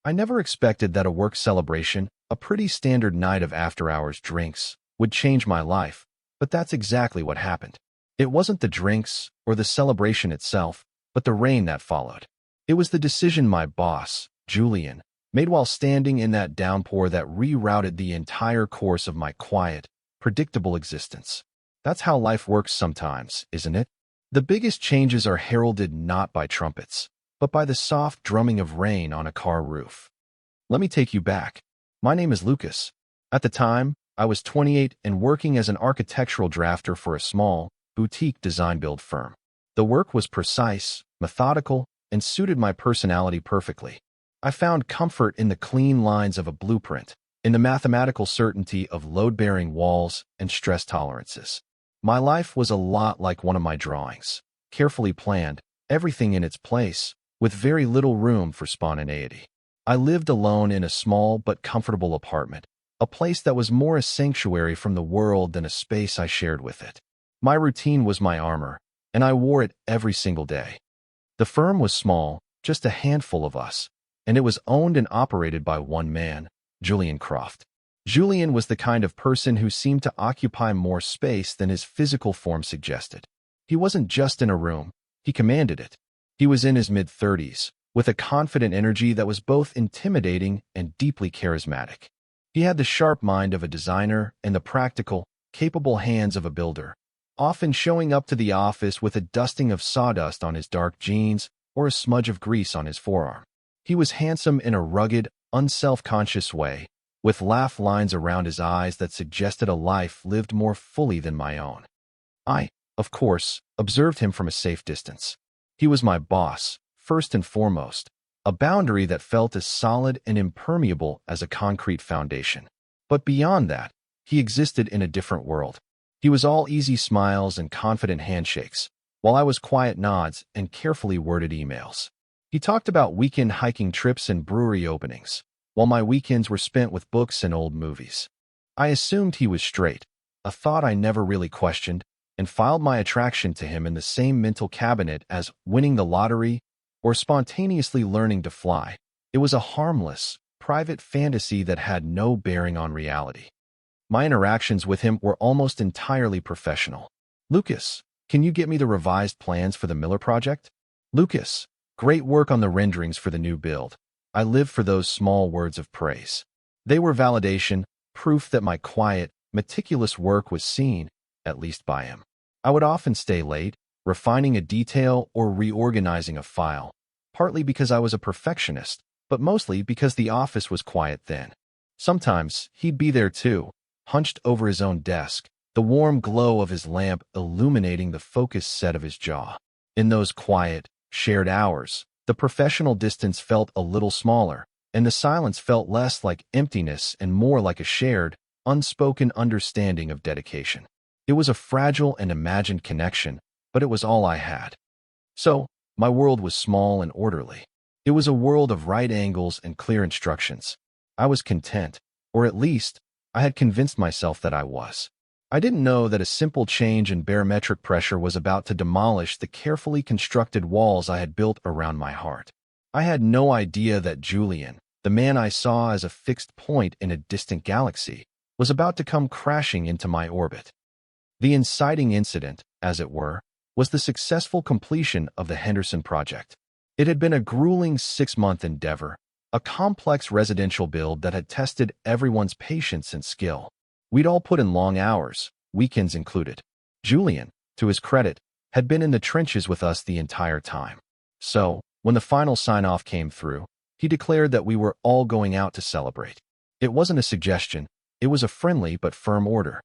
I never expected that a work celebration, a pretty standard night of after-hours drinks, would change my life, but that's exactly what happened. It wasn't the drinks or the celebration itself, but the rain that followed. It was the decision my boss, Julian, made while standing in that downpour that rerouted the entire course of my quiet, predictable existence. That's how life works sometimes, isn't it? The biggest changes are heralded not by trumpets, but by the soft drumming of rain on a car roof. Let me take you back. My name is Lucas. At the time, I was 28 and working as an architectural drafter for a small, boutique design-build firm. The work was precise, methodical, and suited my personality perfectly. I found comfort in the clean lines of a blueprint, in the mathematical certainty of load-bearing walls and stress tolerances. My life was a lot like one of my drawings, carefully planned, everything in its place, with very little room for spontaneity. I lived alone in a small but comfortable apartment, a place that was more a sanctuary from the world than a space I shared with it. My routine was my armor, and I wore it every single day. The firm was small, just a handful of us, and it was owned and operated by one man, Julian Croft. Julian was the kind of person who seemed to occupy more space than his physical form suggested. He wasn't just in a room, he commanded it. He was in his mid-30s, with a confident energy that was both intimidating and deeply charismatic. He had the sharp mind of a designer and the practical, capable hands of a builder, often showing up to the office with a dusting of sawdust on his dark jeans or a smudge of grease on his forearm. He was handsome in a rugged, unself-conscious way, with laugh lines around his eyes that suggested a life lived more fully than my own. I, of course, observed him from a safe distance. He was my boss, first and foremost, a boundary that felt as solid and impermeable as a concrete foundation. But beyond that, he existed in a different world. He was all easy smiles and confident handshakes, while I was quiet nods and carefully worded emails. He talked about weekend hiking trips and brewery openings, while my weekends were spent with books and old movies. I assumed he was straight, a thought I never really questioned, and filed my attraction to him in the same mental cabinet as winning the lottery or spontaneously learning to fly. It was a harmless, private fantasy that had no bearing on reality. My interactions with him were almost entirely professional. Lucas, can you get me the revised plans for the Miller project? Lucas, great work on the renderings for the new build. I lived for those small words of praise. They were validation, proof that my quiet, meticulous work was seen, at least by him. I would often stay late, refining a detail or reorganizing a file, partly because I was a perfectionist, but mostly because the office was quiet then. Sometimes he'd be there too, hunched over his own desk, the warm glow of his lamp illuminating the focused set of his jaw. In those quiet, shared hours, the professional distance felt a little smaller, and the silence felt less like emptiness and more like a shared, unspoken understanding of dedication. It was a fragile and imagined connection, but it was all I had. So, my world was small and orderly. It was a world of right angles and clear instructions. I was content, or at least, I had convinced myself that I was. I didn't know that a simple change in barometric pressure was about to demolish the carefully constructed walls I had built around my heart. I had no idea that Julian, the man I saw as a fixed point in a distant galaxy, was about to come crashing into my orbit. The inciting incident, as it were, was the successful completion of the Henderson project. It had been a grueling 6-month endeavor, a complex residential build that had tested everyone's patience and skill. We'd all put in long hours, weekends included. Julian, to his credit, had been in the trenches with us the entire time. So, when the final sign-off came through, he declared that we were all going out to celebrate. It wasn't a suggestion, it was a friendly but firm order.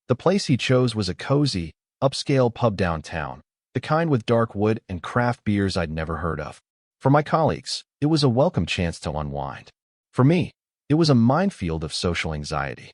The place he chose was a cozy, upscale pub downtown, the kind with dark wood and craft beers I'd never heard of. For my colleagues, it was a welcome chance to unwind. For me, it was a minefield of social anxiety.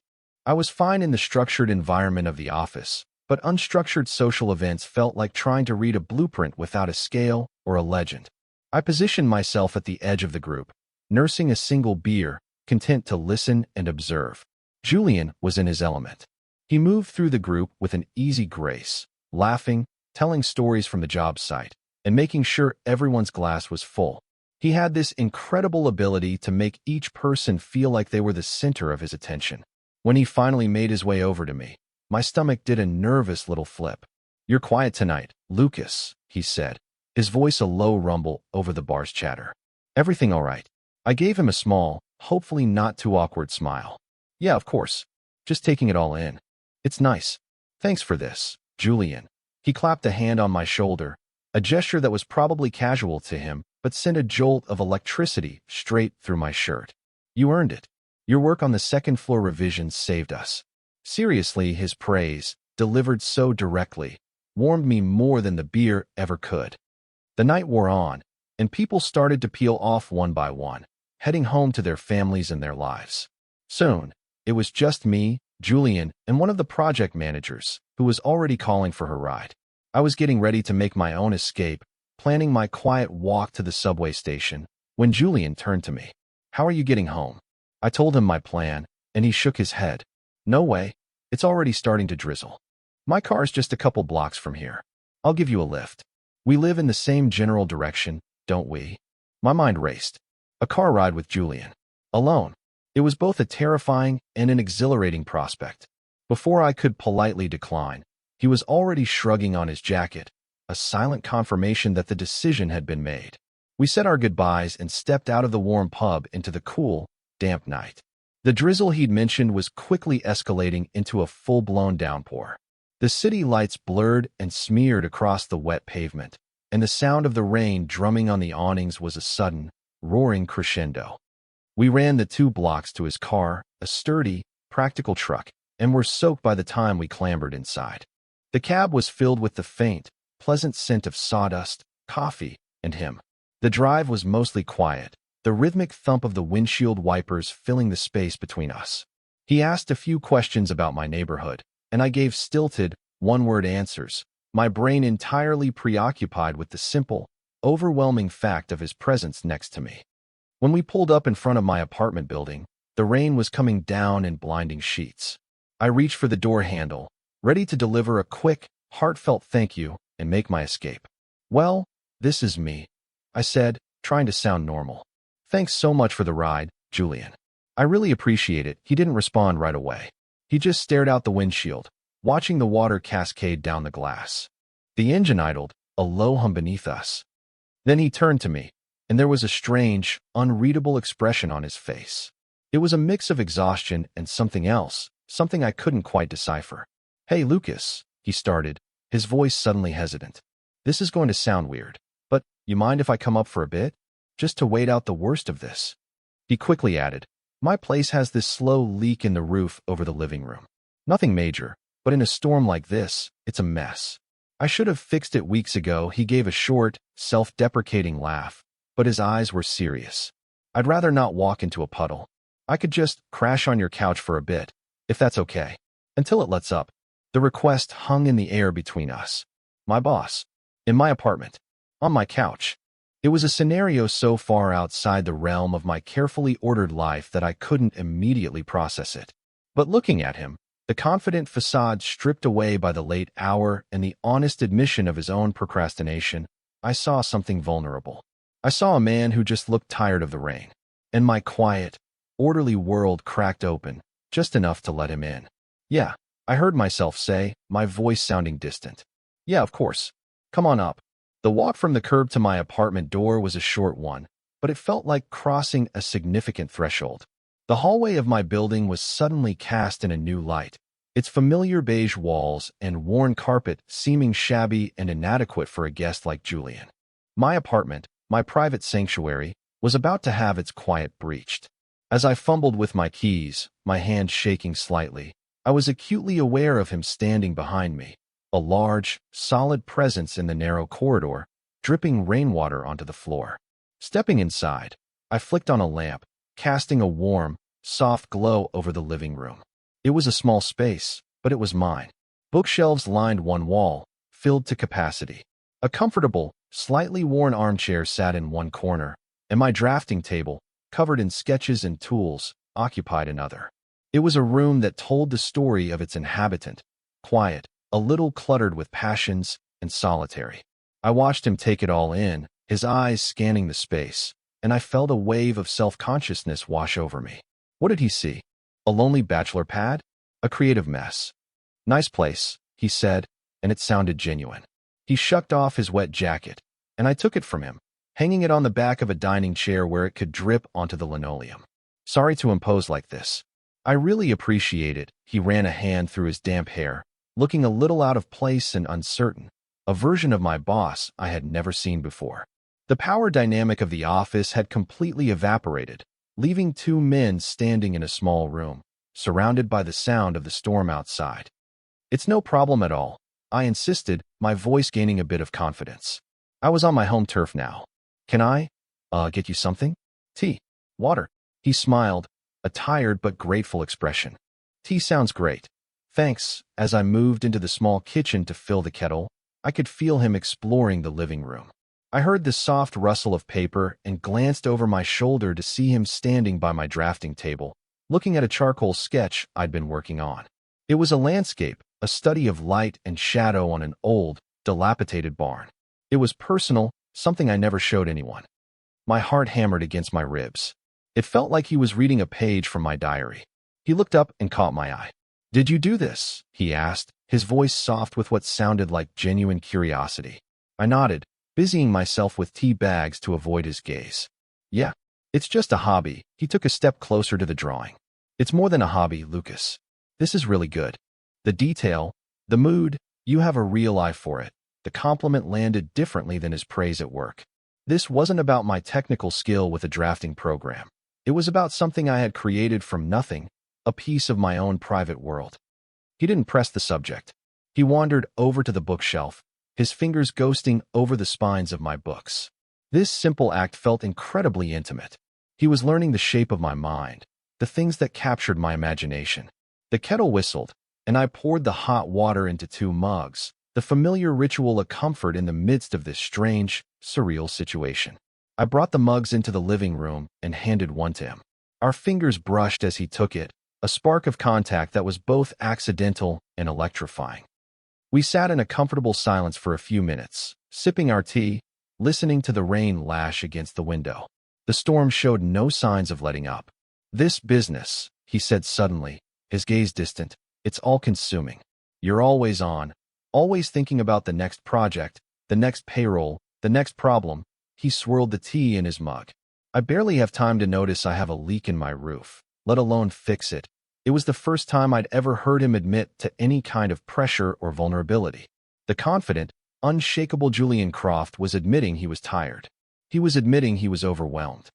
I was fine in the structured environment of the office, but unstructured social events felt like trying to read a blueprint without a scale or a legend. I positioned myself at the edge of the group, nursing a single beer, content to listen and observe. Julian was in his element. He moved through the group with an easy grace, laughing, telling stories from the job site, and making sure everyone's glass was full. He had this incredible ability to make each person feel like they were the center of his attention. When he finally made his way over to me, my stomach did a nervous little flip. "You're quiet tonight, Lucas," he said, his voice a low rumble over the bar's chatter. "Everything all right?" I gave him a small, hopefully not too awkward smile. "Yeah, of course. Just taking it all in. It's nice. Thanks for this, Julian." He clapped a hand on my shoulder, a gesture that was probably casual to him, but sent a jolt of electricity straight through my shirt. "You earned it. Your work on the second-floor revisions saved us." Seriously, his praise, delivered so directly, warmed me more than the beer ever could. The night wore on, and people started to peel off one by one, heading home to their families and their lives. Soon, it was just me, Julian, and one of the project managers, who was already calling for her ride. I was getting ready to make my own escape, planning my quiet walk to the subway station, when Julian turned to me. "How are you getting home?" I told him my plan, and he shook his head. "No way. It's already starting to drizzle. My car's just a couple blocks from here. I'll give you a lift. We live in the same general direction, don't we?" My mind raced. A car ride with Julian. Alone. It was both a terrifying and an exhilarating prospect. Before I could politely decline, he was already shrugging on his jacket, a silent confirmation that the decision had been made. We said our goodbyes and stepped out of the warm pub into the cool, damp night. The drizzle he'd mentioned was quickly escalating into a full-blown downpour. The city lights blurred and smeared across the wet pavement, and the sound of the rain drumming on the awnings was a sudden, roaring crescendo. We ran the 2 blocks to his car, a sturdy, practical truck, and were soaked by the time we clambered inside. The cab was filled with the faint, pleasant scent of sawdust, coffee, and him. The drive was mostly quiet, the rhythmic thump of the windshield wipers filling the space between us. He asked a few questions about my neighborhood, and I gave stilted, one-word answers, my brain entirely preoccupied with the simple, overwhelming fact of his presence next to me. When we pulled up in front of my apartment building, the rain was coming down in blinding sheets. I reached for the door handle, ready to deliver a quick, heartfelt thank you and make my escape. "Well, this is me," I said, trying to sound normal. "Thanks so much for the ride, Julian. I really appreciate it." He didn't respond right away. He just stared out the windshield, watching the water cascade down the glass. The engine idled, a low hum beneath us. Then he turned to me, and there was a strange, unreadable expression on his face. It was a mix of exhaustion and something else, something I couldn't quite decipher. "Hey, Lucas," he started, his voice suddenly hesitant. "This is going to sound weird, but you mind if I come up for a bit? Just to wait out the worst of this?" He quickly added, "My place has this slow leak in the roof over the living room. Nothing major, but in a storm like this, it's a mess. I should have fixed it weeks ago." He gave a short, self-deprecating laugh, but his eyes were serious. "I'd rather not walk into a puddle. I could just crash on your couch for a bit, if that's okay, until it lets up." The request hung in the air between us. My boss. In my apartment. On my couch. It was a scenario so far outside the realm of my carefully ordered life that I couldn't immediately process it. But looking at him, the confident facade stripped away by the late hour and the honest admission of his own procrastination, I saw something vulnerable. I saw a man who just looked tired of the rain. And my quiet, orderly world cracked open, just enough to let him in. "Yeah," I heard myself say, my voice sounding distant. "Yeah, of course. Come on up." The walk from the curb to my apartment door was a short one, but it felt like crossing a significant threshold. The hallway of my building was suddenly cast in a new light, its familiar beige walls and worn carpet seeming shabby and inadequate for a guest like Julian. My apartment, my private sanctuary, was about to have its quiet breached. As I fumbled with my keys, my hand shaking slightly, I was acutely aware of him standing behind me, a large, solid presence in the narrow corridor, dripping rainwater onto the floor. Stepping inside, I flicked on a lamp, casting a warm, soft glow over the living room. It was a small space, but it was mine. Bookshelves lined one wall, filled to capacity. A comfortable, slightly worn armchair sat in one corner, and my drafting table, covered in sketches and tools, occupied another. It was a room that told the story of its inhabitant, quiet, a little cluttered with passions, and solitary. I watched him take it all in, his eyes scanning the space, and I felt a wave of self-consciousness wash over me. What did he see? A lonely bachelor pad? A creative mess? Nice place, he said, and it sounded genuine. He shucked off his wet jacket, and I took it from him, hanging it on the back of a dining chair where it could drip onto the linoleum. Sorry to impose like this. I really appreciate it. He ran a hand through his damp hair, looking a little out of place and uncertain, a version of my boss I had never seen before. The power dynamic of the office had completely evaporated, leaving two men standing in a small room, surrounded by the sound of the storm outside. It's no problem at all, I insisted, my voice gaining a bit of confidence. I was on my home turf now. Can I, get you something? Tea? Water? He smiled, a tired but grateful expression. Tea sounds great. Thanks. As I moved into the small kitchen to fill the kettle, I could feel him exploring the living room. I heard the soft rustle of paper and glanced over my shoulder to see him standing by my drafting table, looking at a charcoal sketch I'd been working on. It was a landscape, a study of light and shadow on an old, dilapidated barn. It was personal, something I never showed anyone. My heart hammered against my ribs. It felt like he was reading a page from my diary. He looked up and caught my eye. Did you do this? He asked, his voice soft with what sounded like genuine curiosity. I nodded, busying myself with tea bags to avoid his gaze. Yeah, it's just a hobby. He took a step closer to the drawing. It's more than a hobby, Lucas. This is really good. The detail, the mood, you have a real eye for it. The compliment landed differently than his praise at work. This wasn't about my technical skill with a drafting program. It was about something I had created from nothing, a piece of my own private world. He didn't press the subject. He wandered over to the bookshelf, his fingers ghosting over the spines of my books. This simple act felt incredibly intimate. He was learning the shape of my mind, the things that captured my imagination. The kettle whistled, and I poured the hot water into 2 mugs, the familiar ritual of comfort in the midst of this strange, surreal situation. I brought the mugs into the living room and handed one to him. Our fingers brushed as he took it, a spark of contact that was both accidental and electrifying. We sat in a comfortable silence for a few minutes, sipping our tea, listening to the rain lash against the window. The storm showed no signs of letting up. This business, he said suddenly, his gaze distant, it's all-consuming. You're always on, always thinking about the next project, the next payroll, the next problem. He swirled the tea in his mug. I barely have time to notice I have a leak in my roof, let alone fix it. It was the first time I'd ever heard him admit to any kind of pressure or vulnerability. The confident, unshakable Julian Croft was admitting he was tired. He was admitting he was overwhelmed.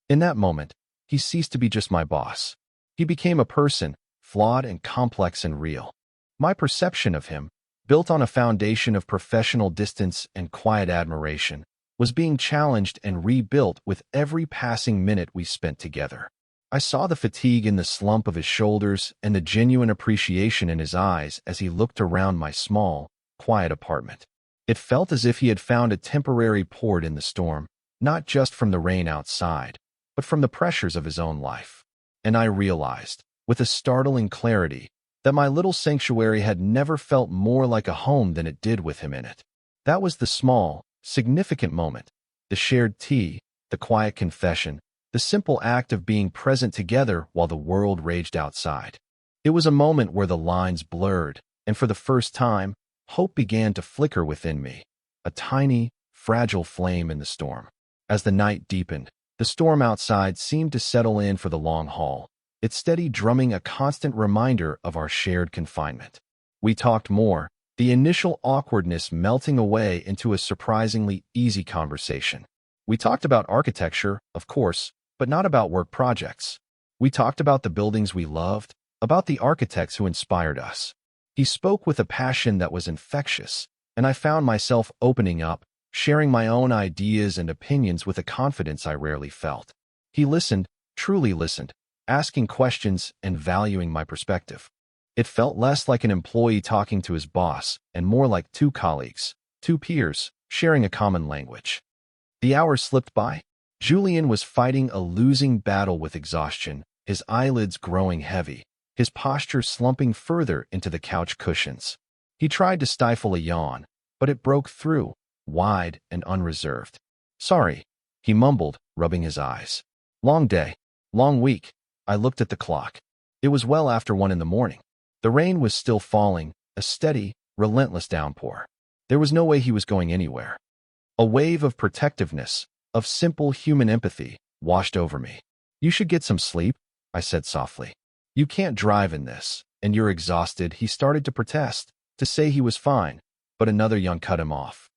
In that moment, he ceased to be just my boss. He became a person, flawed and complex and real. My perception of him, built on a foundation of professional distance and quiet admiration, was being challenged and rebuilt with every passing minute we spent together. I saw the fatigue in the slump of his shoulders and the genuine appreciation in his eyes as he looked around my small, quiet apartment. It felt as if he had found a temporary port in the storm, not just from the rain outside, but from the pressures of his own life. And I realized, with a startling clarity, that my little sanctuary had never felt more like a home than it did with him in it. That was the small, significant moment, the shared tea, the quiet confession, the simple act of being present together while the world raged outside. It was a moment where the lines blurred, and for the first time, hope began to flicker within me, a tiny, fragile flame in the storm. As the night deepened, the storm outside seemed to settle in for the long haul, its steady drumming a constant reminder of our shared confinement. We talked more, the initial awkwardness melting away into a surprisingly easy conversation. We talked about architecture, of course, but not about work projects. We talked about the buildings we loved, about the architects who inspired us. He spoke with a passion that was infectious, and I found myself opening up, sharing my own ideas and opinions with a confidence I rarely felt. He listened, truly listened, asking questions and valuing my perspective. It felt less like an employee talking to his boss and more like 2 colleagues, 2 peers, sharing a common language. The hours slipped by. Julian was fighting a losing battle with exhaustion, his eyelids growing heavy, his posture slumping further into the couch cushions. He tried to stifle a yawn, but it broke through, wide and unreserved. Sorry, he mumbled, rubbing his eyes. Long day. Long week. I looked at the clock. It was well after 1 in the morning. The rain was still falling, a steady, relentless downpour. There was no way he was going anywhere. A wave of protectiveness, of simple human empathy, washed over me. You should get some sleep, I said softly. You can't drive in this, and you're exhausted. He started to protest, to say he was fine, but another young cut him off.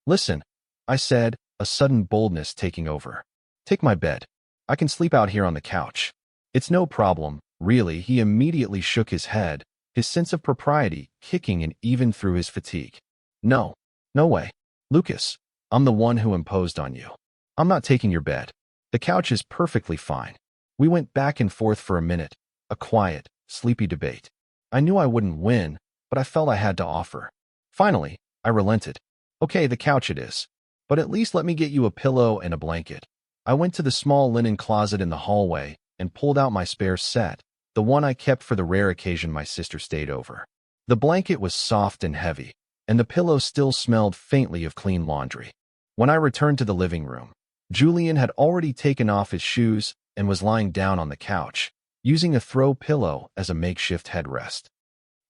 Listen, I said, a sudden boldness taking over. Take my bed. I can sleep out here on the couch. It's no problem, really. He immediately shook his head, his sense of propriety kicking in even through his fatigue. No, no way. Lucas, I'm the one who imposed on you. I'm not taking your bed. The couch is perfectly fine. We went back and forth for a minute, a quiet, sleepy debate. I knew I wouldn't win, but I felt I had to offer. Finally, I relented. Okay, the couch it is. But at least let me get you a pillow and a blanket. I went to the small linen closet in the hallway and pulled out my spare set, the one I kept for the rare occasion my sister stayed over. The blanket was soft and heavy, and the pillow still smelled faintly of clean laundry. When I returned to the living room, Julian had already taken off his shoes and was lying down on the couch, using a throw pillow as a makeshift headrest.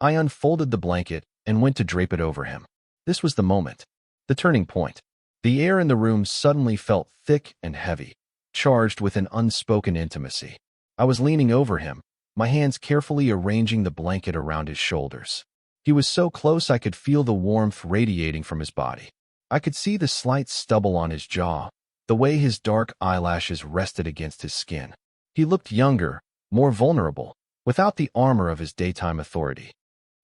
I unfolded the blanket and went to drape it over him. This was the moment, the turning point. The air in the room suddenly felt thick and heavy, charged with an unspoken intimacy. I was leaning over him, my hands carefully arranging the blanket around his shoulders. He was so close I could feel the warmth radiating from his body. I could see the slight stubble on his jaw, the way his dark eyelashes rested against his skin. He looked younger, more vulnerable, without the armor of his daytime authority.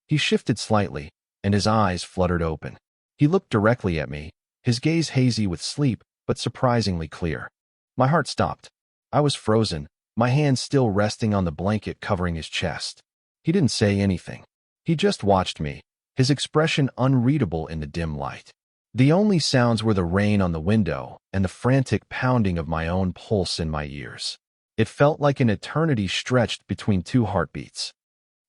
He shifted slightly, and his eyes fluttered open. He looked directly at me, his gaze hazy with sleep, but surprisingly clear. My heart stopped. I was frozen, my hands still resting on the blanket covering his chest. He didn't say anything. He just watched me, his expression unreadable in the dim light. The only sounds were the rain on the window and the frantic pounding of my own pulse in my ears. It felt like an eternity stretched between two heartbeats.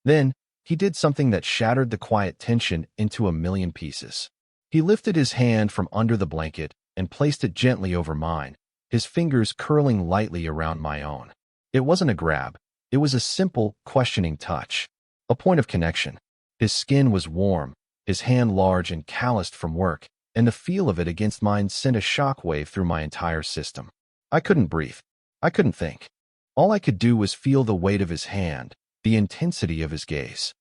Then, he did something that shattered the quiet tension into a million pieces. He lifted his hand from under the blanket and placed it gently over mine, his fingers curling lightly around my own. It wasn't a grab. It was a simple, questioning touch, a point of connection. His skin was warm, his hand large and calloused from work, and the feel of it against mine sent a shockwave through my entire system. I couldn't breathe. I couldn't think. All I could do was feel the weight of his hand, the intensity of his gaze.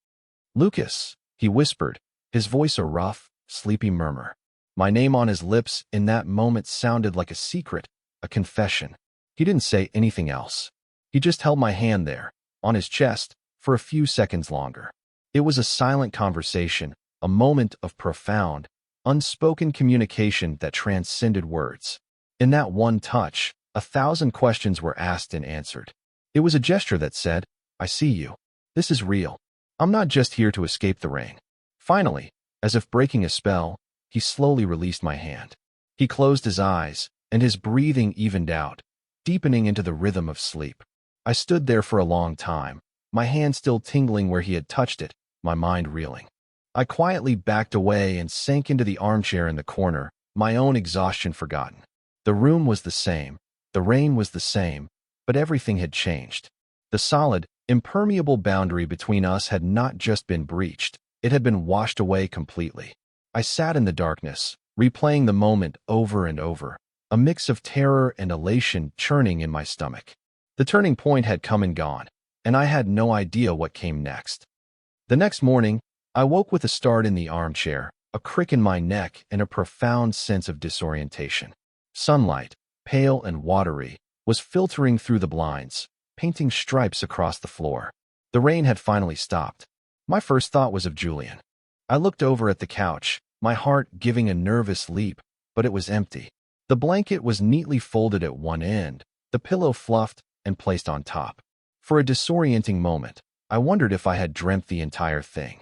Lucas, he whispered, his voice a rough, sleepy murmur. My name on his lips in that moment sounded like a secret, a confession. He didn't say anything else. He just held my hand there, on his chest, for a few seconds longer. It was a silent conversation, a moment of profound, unspoken communication that transcended words. In that one touch, 1,000 questions were asked and answered. It was a gesture that said, I see you. This is real. I'm not just here to escape the rain. Finally, as if breaking a spell, he slowly released my hand. He closed his eyes, and his breathing evened out, deepening into the rhythm of sleep. I stood there for a long time, my hand still tingling where he had touched it, my mind reeling. I quietly backed away and sank into the armchair in the corner, my own exhaustion forgotten. The room was the same, the rain was the same, but everything had changed. The solid, impermeable boundary between us had not just been breached, it had been washed away completely. I sat in the darkness, replaying the moment over and over, a mix of terror and elation churning in my stomach. The turning point had come and gone, and I had no idea what came next. The next morning, I woke with a start in the armchair, a crick in my neck, and a profound sense of disorientation. Sunlight, pale and watery, was filtering through the blinds, painting stripes across the floor. The rain had finally stopped. My first thought was of Julian. I looked over at the couch, my heart giving a nervous leap, but it was empty. The blanket was neatly folded at one end, the pillow fluffed and placed on top. For a disorienting moment, I wondered if I had dreamt the entire thing.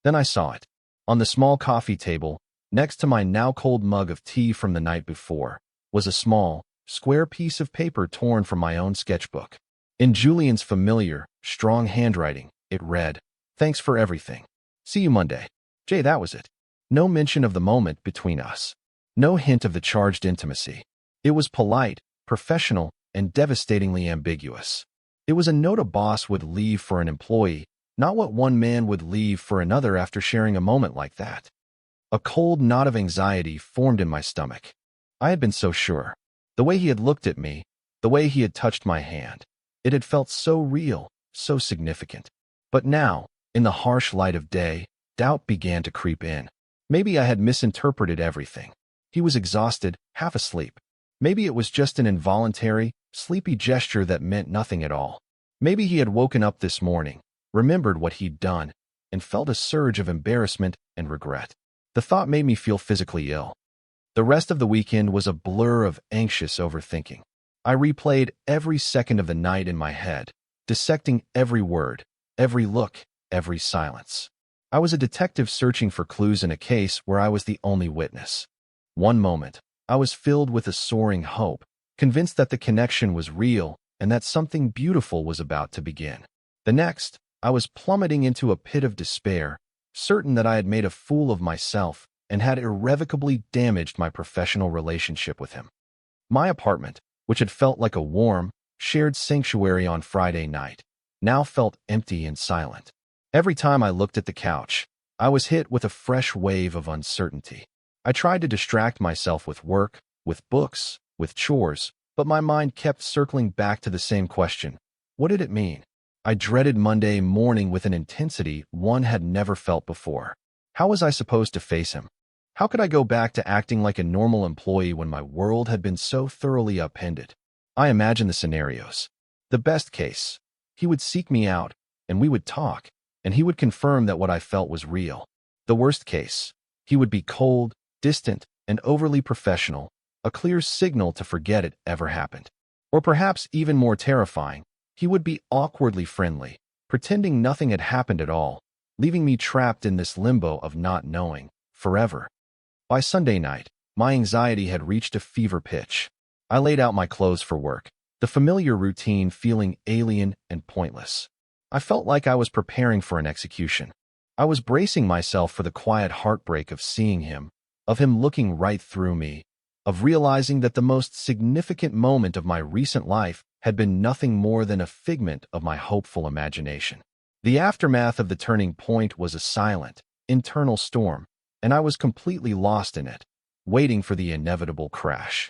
Then I saw it. On the small coffee table, next to my now-cold mug of tea from the night before, was a small, square piece of paper torn from my own sketchbook. In Julian's familiar, strong handwriting, it read, Thanks for everything. See you Monday. Jay, that was it. No mention of the moment between us. No hint of the charged intimacy. It was polite, professional, and devastatingly ambiguous. It was a note a boss would leave for an employee, not what one man would leave for another after sharing a moment like that. A cold knot of anxiety formed in my stomach. I had been so sure. The way he had looked at me, the way he had touched my hand, it had felt so real, so significant. But now, in the harsh light of day, doubt began to creep in. Maybe I had misinterpreted everything. He was exhausted, half asleep. Maybe it was just an involuntary, sleepy gesture that meant nothing at all. Maybe he had woken up this morning, remembered what he'd done, and felt a surge of embarrassment and regret. The thought made me feel physically ill. The rest of the weekend was a blur of anxious overthinking. I replayed every second of the night in my head, dissecting every word, every look, every silence. I was a detective searching for clues in a case where I was the only witness. One moment, I was filled with a soaring hope, convinced that the connection was real and that something beautiful was about to begin. The next, I was plummeting into a pit of despair, certain that I had made a fool of myself and had irrevocably damaged my professional relationship with him. My apartment, which had felt like a warm, shared sanctuary on Friday night, now felt empty and silent. Every time I looked at the couch, I was hit with a fresh wave of uncertainty. I tried to distract myself with work, with books, with chores, but my mind kept circling back to the same question. What did it mean? I dreaded Monday morning with an intensity one had never felt before. How was I supposed to face him? How could I go back to acting like a normal employee when my world had been so thoroughly upended? I imagined the scenarios. The best case, he would seek me out, and we would talk, and he would confirm that what I felt was real. The worst case, he would be cold, distant, and overly professional, a clear signal to forget it ever happened. Or perhaps even more terrifying, he would be awkwardly friendly, pretending nothing had happened at all, leaving me trapped in this limbo of not knowing, forever. By Sunday night, my anxiety had reached a fever pitch. I laid out my clothes for work, the familiar routine feeling alien and pointless. I felt like I was preparing for an execution. I was bracing myself for the quiet heartbreak of seeing him, of him looking right through me, of realizing that the most significant moment of my recent life had been nothing more than a figment of my hopeful imagination. The aftermath of the turning point was a silent, internal storm, and I was completely lost in it, waiting for the inevitable crash.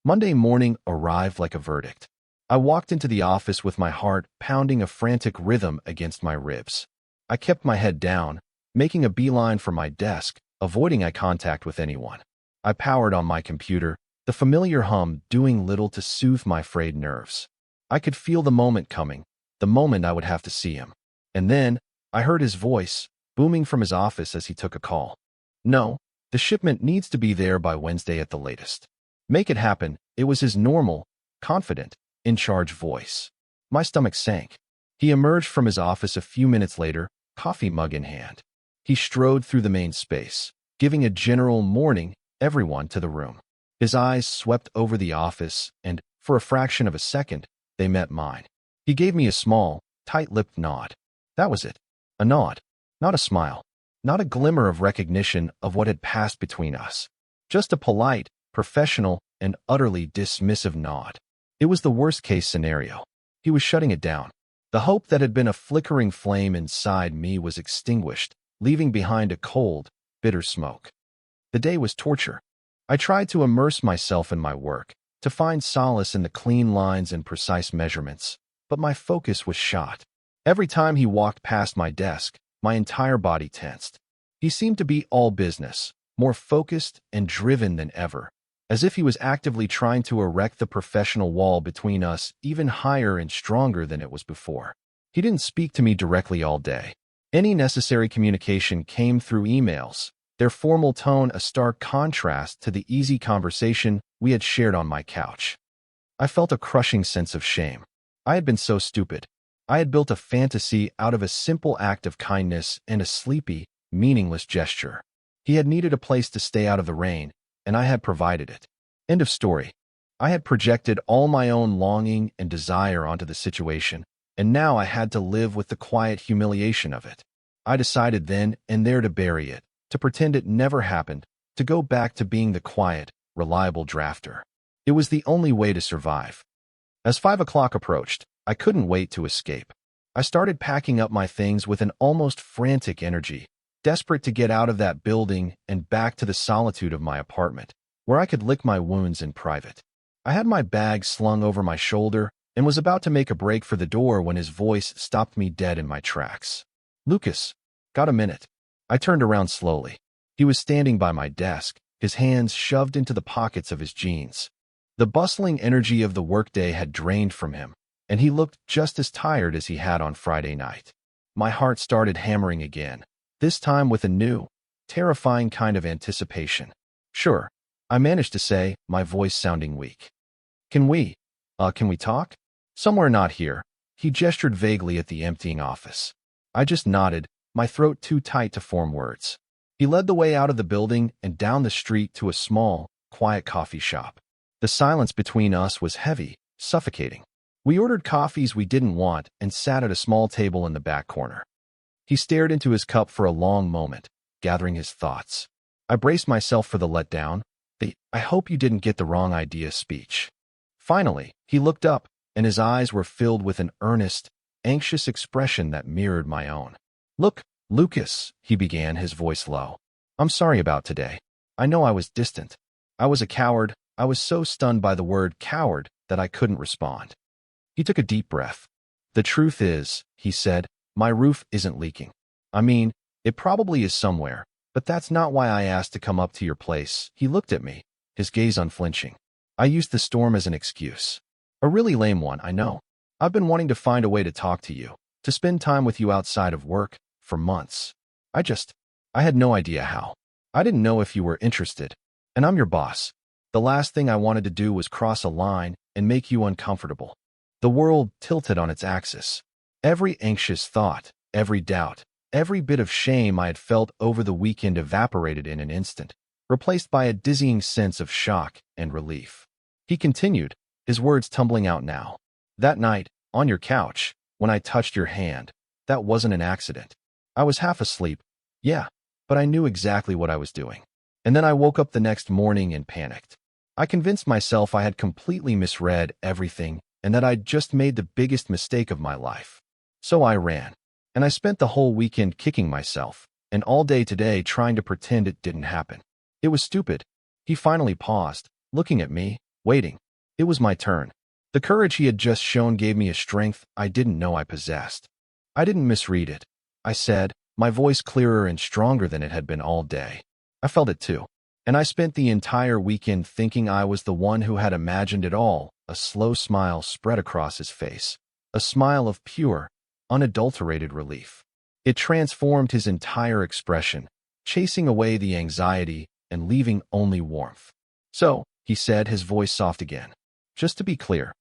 Monday morning arrived like a verdict. I walked into the office with my heart pounding a frantic rhythm against my ribs. I kept my head down, making a beeline for my desk, avoiding eye contact with anyone. I powered on my computer, the familiar hum doing little to soothe my frayed nerves. I could feel the moment coming, the moment I would have to see him. And then, I heard his voice, booming from his office as he took a call. No, the shipment needs to be there by Wednesday at the latest. Make it happen. It was his normal, confident, in-charge voice. My stomach sank. He emerged from his office a few minutes later, coffee mug in hand. He strode through the main space, giving a general morning, everyone to the room. His eyes swept over the office, and, for a fraction of a second, they met mine. He gave me a small, tight-lipped nod. That was it. A nod. Not a smile. Not a glimmer of recognition of what had passed between us. Just a polite, professional, and utterly dismissive nod. It was the worst-case scenario. He was shutting it down. The hope that had been a flickering flame inside me was extinguished, leaving behind a cold, bitter smoke. The day was torture. I tried to immerse myself in my work, to find solace in the clean lines and precise measurements, but my focus was shot. Every time he walked past my desk, my entire body tensed. He seemed to be all business, more focused and driven than ever, as if he was actively trying to erect the professional wall between us even higher and stronger than it was before. He didn't speak to me directly all day. Any necessary communication came through emails, their formal tone a stark contrast to the easy conversation we had shared on my couch. I felt a crushing sense of shame. I had been so stupid. I had built a fantasy out of a simple act of kindness and a sleepy, meaningless gesture. He had needed a place to stay out of the rain, and I had provided it. End of story. I had projected all my own longing and desire onto the situation, and now I had to live with the quiet humiliation of it. I decided then and there to bury it, to pretend it never happened, to go back to being the quiet, reliable drafter. It was the only way to survive. As 5 o'clock approached, I couldn't wait to escape. I started packing up my things with an almost frantic energy, desperate to get out of that building and back to the solitude of my apartment, where I could lick my wounds in private. I had my bag slung over my shoulder and was about to make a break for the door when his voice stopped me dead in my tracks. "Lucas, got a minute?" I turned around slowly. He was standing by my desk, his hands shoved into the pockets of his jeans. The bustling energy of the workday had drained from him, and he looked just as tired as he had on Friday night. My heart started hammering again, this time with a new, terrifying kind of anticipation. "Sure," I managed to say, my voice sounding weak. Can we talk?" "Somewhere not here." He gestured vaguely at the emptying office. I just nodded, my throat too tight to form words. He led the way out of the building and down the street to a small, quiet coffee shop. The silence between us was heavy, suffocating. We ordered coffees we didn't want and sat at a small table in the back corner. He stared into his cup for a long moment, gathering his thoughts. I braced myself for the letdown, the "I hope you didn't get the wrong idea" speech. Finally, he looked up, and his eyes were filled with an earnest, anxious expression that mirrored my own. "Look, Lucas," he began, his voice low. "I'm sorry about today. I know I was distant. I was a coward. I was so stunned by the word coward that I couldn't respond." He took a deep breath. "The truth is," he said, "my roof isn't leaking. I mean, it probably is somewhere, but that's not why I asked to come up to your place." He looked at me, his gaze unflinching. "I used the storm as an excuse. A really lame one, I know. I've been wanting to find a way to talk to you, to spend time with you outside of work, for months. I had no idea how. I didn't know if you were interested. And I'm your boss. The last thing I wanted to do was cross a line and make you uncomfortable." The world tilted on its axis. Every anxious thought, every doubt, every bit of shame I had felt over the weekend evaporated in an instant, replaced by a dizzying sense of shock and relief. He continued, his words tumbling out now. "That night, on your couch, when I touched your hand, that wasn't an accident. I was half asleep, yeah, but I knew exactly what I was doing. And then I woke up the next morning and panicked. I convinced myself I had completely misread everything and that I'd just made the biggest mistake of my life. So I ran, and I spent the whole weekend kicking myself, and all day today trying to pretend it didn't happen. It was stupid." He finally paused, looking at me, waiting. It was my turn. The courage he had just shown gave me a strength I didn't know I possessed. "I didn't misread it," I said, my voice clearer and stronger than it had been all day. "I felt it too. And I spent the entire weekend thinking I was the one who had imagined it all." A slow smile spread across his face, a smile of pure, unadulterated relief. It transformed his entire expression, chasing away the anxiety and leaving only warmth. "So," he said, his voice soft again, "just to be clear,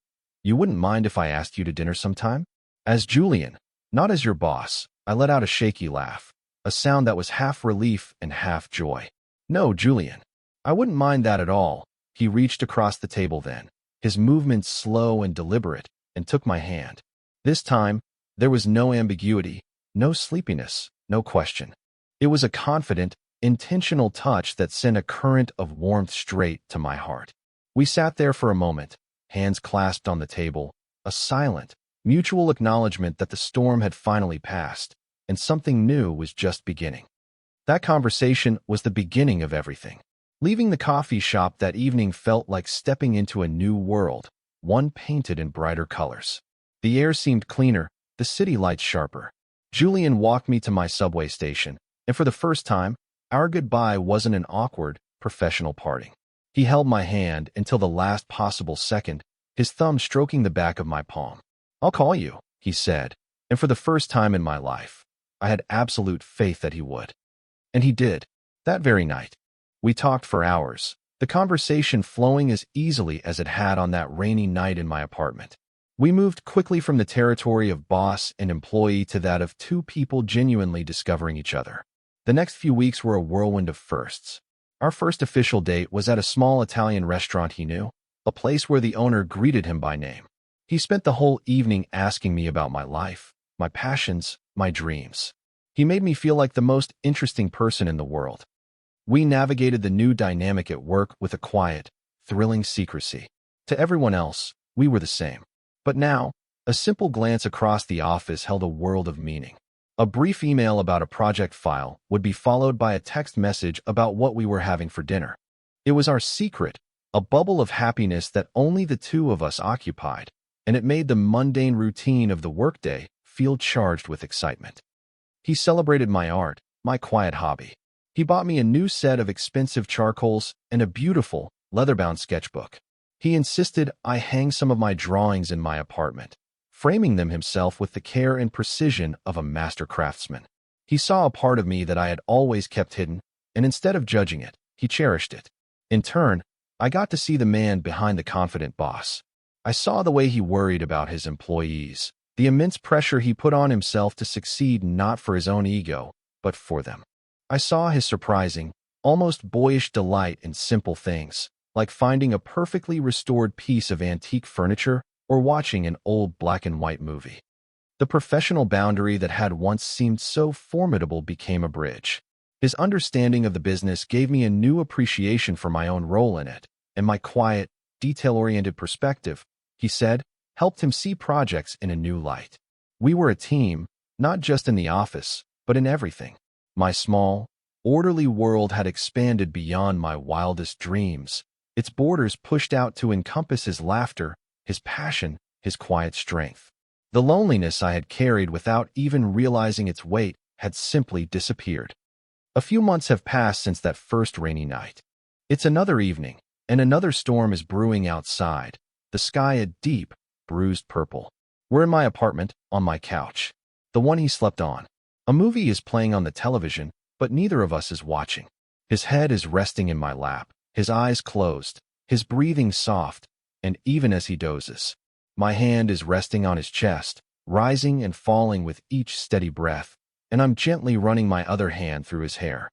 you wouldn't mind if I asked you to dinner sometime? As Julian, not as your boss." I let out a shaky laugh, a sound that was half relief and half joy. "No, Julian, I wouldn't mind that at all." He reached across the table then, his movements slow and deliberate, and took my hand. This time, there was no ambiguity, no sleepiness, no question. It was a confident, intentional touch that sent a current of warmth straight to my heart. We sat there for a moment, hands clasped on the table, a silent, mutual acknowledgement that the storm had finally passed, and something new was just beginning. That conversation was the beginning of everything. Leaving the coffee shop that evening felt like stepping into a new world, one painted in brighter colors. The air seemed cleaner, the city lights sharper. Julian walked me to my subway station, and for the first time, our goodbye wasn't an awkward, professional parting. He held my hand until the last possible second, his thumb stroking the back of my palm. "I'll call you," he said, and for the first time in my life, I had absolute faith that he would. And he did, that very night. We talked for hours, the conversation flowing as easily as it had on that rainy night in my apartment. We moved quickly from the territory of boss and employee to that of two people genuinely discovering each other. The next few weeks were a whirlwind of firsts. Our first official date was at a small Italian restaurant he knew, a place where the owner greeted him by name. He spent the whole evening asking me about my life, my passions, my dreams. He made me feel like the most interesting person in the world. We navigated the new dynamic at work with a quiet, thrilling secrecy. To everyone else, we were the same. But now, a simple glance across the office held a world of meaning. A brief email about a project file would be followed by a text message about what we were having for dinner. It was our secret, a bubble of happiness that only the two of us occupied, and it made the mundane routine of the workday feel charged with excitement. He celebrated my art, my quiet hobby. He bought me a new set of expensive charcoals and a beautiful, leather-bound sketchbook. He insisted I hang some of my drawings in my apartment, framing them himself with the care and precision of a master craftsman. He saw a part of me that I had always kept hidden, and instead of judging it, he cherished it. In turn, I got to see the man behind the confident boss. I saw the way he worried about his employees, the immense pressure he put on himself to succeed not for his own ego, but for them. I saw his surprising, almost boyish delight in simple things, like finding a perfectly restored piece of antique furniture or watching an old black-and-white movie. The professional boundary that had once seemed so formidable became a bridge. His understanding of the business gave me a new appreciation for my own role in it, and my quiet, detail-oriented perspective, he said, helped him see projects in a new light. We were a team, not just in the office, but in everything. My small, orderly world had expanded beyond my wildest dreams, its borders pushed out to encompass his laughter, his passion, his quiet strength. The loneliness I had carried without even realizing its weight had simply disappeared. A few months have passed since that first rainy night. It's another evening, and another storm is brewing outside, the sky a deep, bruised purple. We're in my apartment, on my couch, the one he slept on. A movie is playing on the television, but neither of us is watching. His head is resting in my lap, his eyes closed, his breathing soft, and even as he dozes, my hand is resting on his chest, rising and falling with each steady breath, and I'm gently running my other hand through his hair.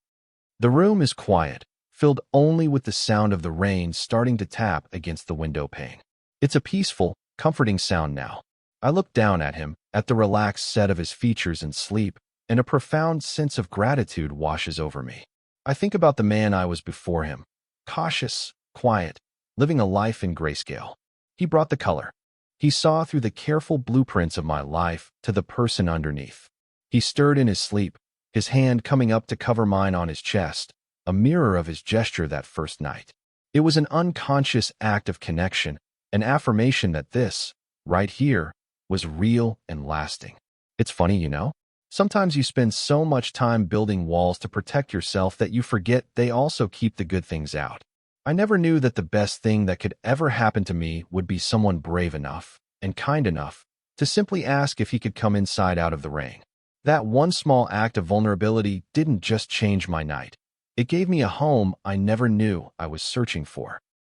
The room is quiet, filled only with the sound of the rain starting to tap against the window pane. It's a peaceful, comforting sound now. I look down at him, at the relaxed set of his features in sleep, and a profound sense of gratitude washes over me. I think about the man I was before him, cautious, quiet, living a life in grayscale. He brought the color. He saw through the careful blueprints of my life to the person underneath. He stirred in his sleep, his hand coming up to cover mine on his chest, a mirror of his gesture that first night. It was an unconscious act of connection, an affirmation that this, right here, was real and lasting. It's funny, you know? Sometimes you spend so much time building walls to protect yourself that you forget they also keep the good things out. I never knew that the best thing that could ever happen to me would be someone brave enough and kind enough to simply ask if he could come inside out of the rain. That one small act of vulnerability didn't just change my night. It gave me a home I never knew I was searching for.